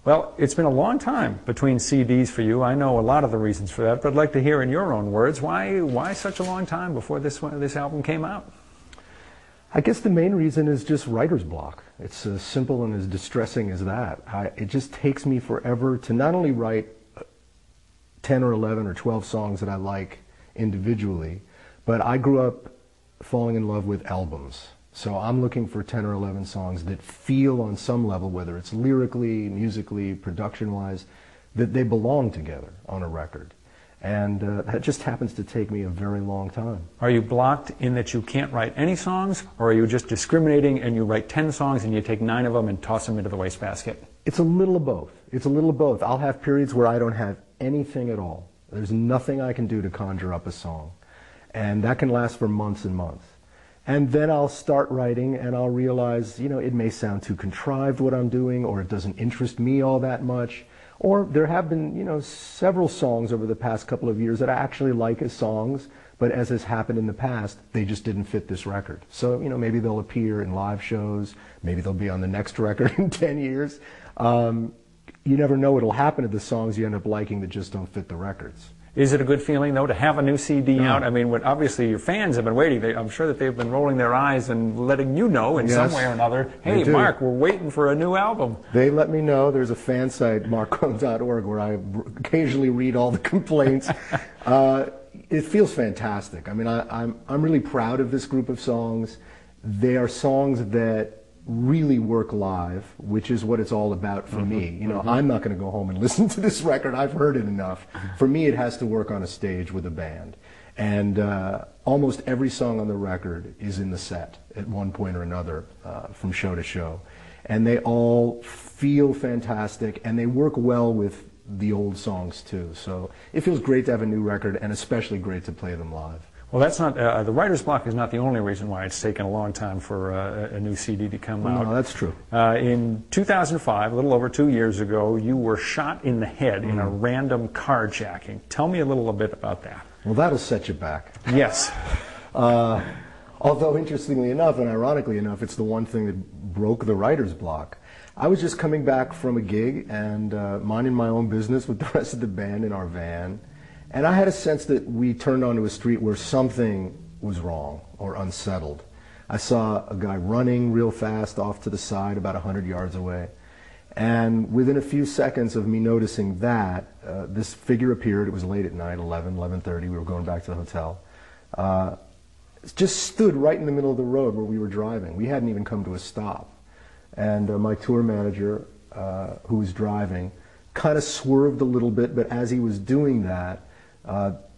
Well, it's been a long time between CDs for you. I know a lot of the reasons for that, but I'd like to hear in your own words, why such a long time before this album came out? I guess the main reason is just writer's block. It's as simple and as distressing as that. It just takes me forever to not only write 10 or 11 or 12 songs that I like individually, but I grew up falling in love with albums. So I'm looking for 10 or 11 songs that feel on some level, whether it's lyrically, musically, production-wise, that they belong together on a record. And that just happens to take me a very long time. Are you blocked in that you can't write any songs, or are you just discriminating and you write 10 songs and you take 9 of them and toss them into the wastebasket? It's a little of both. It's a little of both. I'll have periods where I don't have anything at all. There's nothing I can do to conjure up a song. And that can last for months and months. And then I'll start writing and I'll realize, it may sound too contrived what I'm doing, or it doesn't interest me all that much. Or there have been, several songs over the past couple of years that I actually like as songs, but as has happened in the past, they just didn't fit this record. So, maybe they'll appear in live shows, maybe they'll be on the next record in 10 years. You never know what'll happen to the songs you end up liking that just don't fit the records. Is it a good feeling, though, to have a new CD out? I mean, obviously your fans have been waiting. I'm sure that they've been rolling their eyes and letting you know in some way or another, hey, Marc, we're waiting for a new album. They let me know. There's a fan site, marccohn.org, where I occasionally read all the complaints. It feels fantastic. I mean, I'm really proud of this group of songs. They are songs that really work live, which is what it's all about for me. I'm not going to go home and listen to this record. I've heard it enough. For me, it has to work on a stage with a band. And almost every song on the record is in the set at one point or another, from show to show. And they all feel fantastic, and they work well with the old songs too. So it feels great to have a new record, and especially great to play them live. Well, that's not the writer's block is not the only reason why it's taken a long time for a new CD to come out. No, that's true. In 2005, a little over 2 years ago, you were shot in the head in a random carjacking. Tell me a little bit about that. Well, that'll set you back. Yes. Although, interestingly enough, and ironically enough, it's the one thing that broke the writer's block. I was just coming back from a gig and minding my own business with the rest of the band in our van. And I had a sense that we turned onto a street where something was wrong or unsettled. I saw a guy running real fast off to the side about 100 yards away. And within a few seconds of me noticing that, this figure appeared. It was late at night, 11:30. We were going back to the hotel. Just stood right in the middle of the road where we were driving. We hadn't even come to a stop. And my tour manager, who was driving, kind of swerved a little bit, but as he was doing that,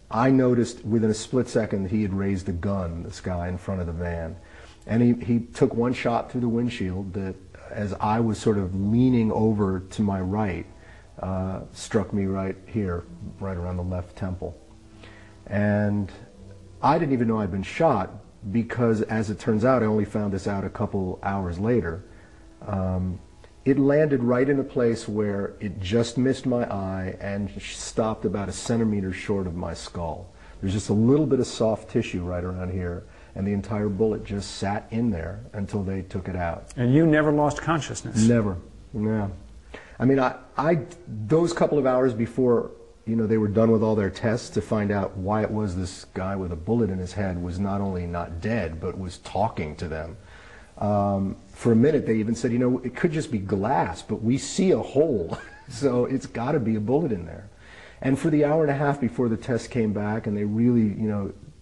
I noticed within a split second that he had raised a gun, this guy in front of the van. And he took one shot through the windshield that, as I was sort of leaning over to my right, struck me right here, right around the left temple. And I didn't even know I'd been shot because, as it turns out, I only found this out a couple hours later. It landed right in a place where it just missed my eye and stopped about 1 centimeter short of my skull. There's just a little bit of soft tissue right around here, and the entire bullet just sat in there until they took it out. And you never lost consciousness? Never, no. I mean, those couple of hours before, they were done with all their tests to find out why it was this guy with a bullet in his head was not only not dead, but was talking to them. For a minute, they even said, it could just be glass, but we see a hole, so it's got to be a bullet in there. And for the hour and a half before the test came back, and they really,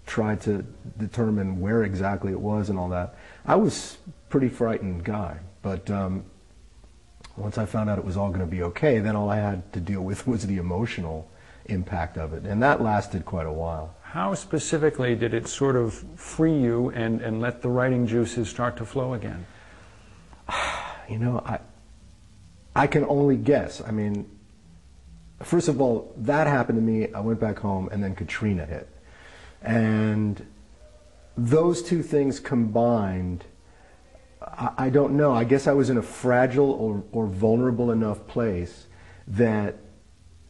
tried to determine where exactly it was and all that, I was a pretty frightened guy. But once I found out it was all going to be okay, then all I had to deal with was the emotional impact of it, and that lasted quite a while. How specifically did it sort of free you and let the writing juices start to flow again? I can only guess. I mean, first of all, that happened to me. I went back home, and then Katrina hit. And those two things combined, I don't know. I guess I was in a fragile or vulnerable enough place that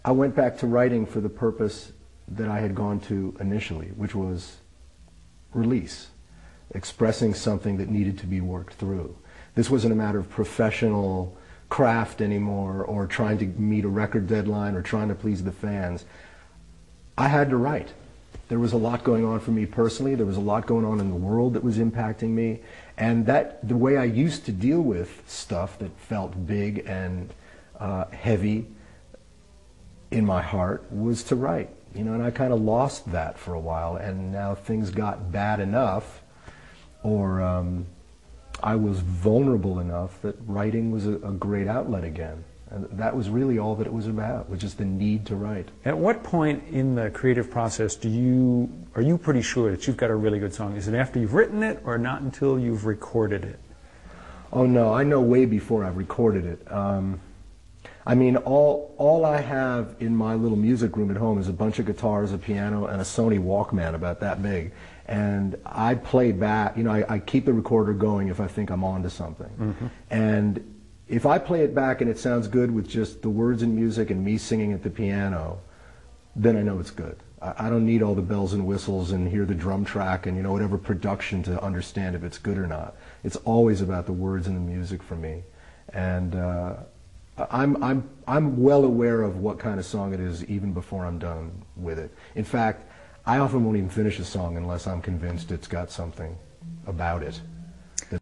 I went back to writing for the purpose that I had gone to initially, which was release, expressing something that needed to be worked through. This wasn't a matter of professional craft anymore, or trying to meet a record deadline, or trying to please the fans. I had to write. There was a lot going on for me personally. There was a lot going on in the world that was impacting me. And the way I used to deal with stuff that felt big and heavy in my heart was to write. You know, and I kind of lost that for a while, and now things got bad enough, or I was vulnerable enough that writing was a great outlet again. And that was really all that it was about, was just the need to write. At what point in the creative process are you pretty sure that you've got a really good song? Is it after you've written it, or not until you've recorded it? Oh no, I know way before I've recorded it. I mean, all I have in my little music room at home is a bunch of guitars, a piano, and a Sony Walkman about that big. And I play back, you know, I keep the recorder going if I think I'm onto something. Mm-hmm. And if I play it back and it sounds good with just the words and music and me singing at the piano, then I know it's good. I don't need all the bells and whistles and hear the drum track and, you know, whatever production to understand if it's good or not. It's always about the words and the music for me. And I'm well aware of what kind of song it is even before I'm done with it. In fact, I often won't even finish a song unless I'm convinced it's got something about it.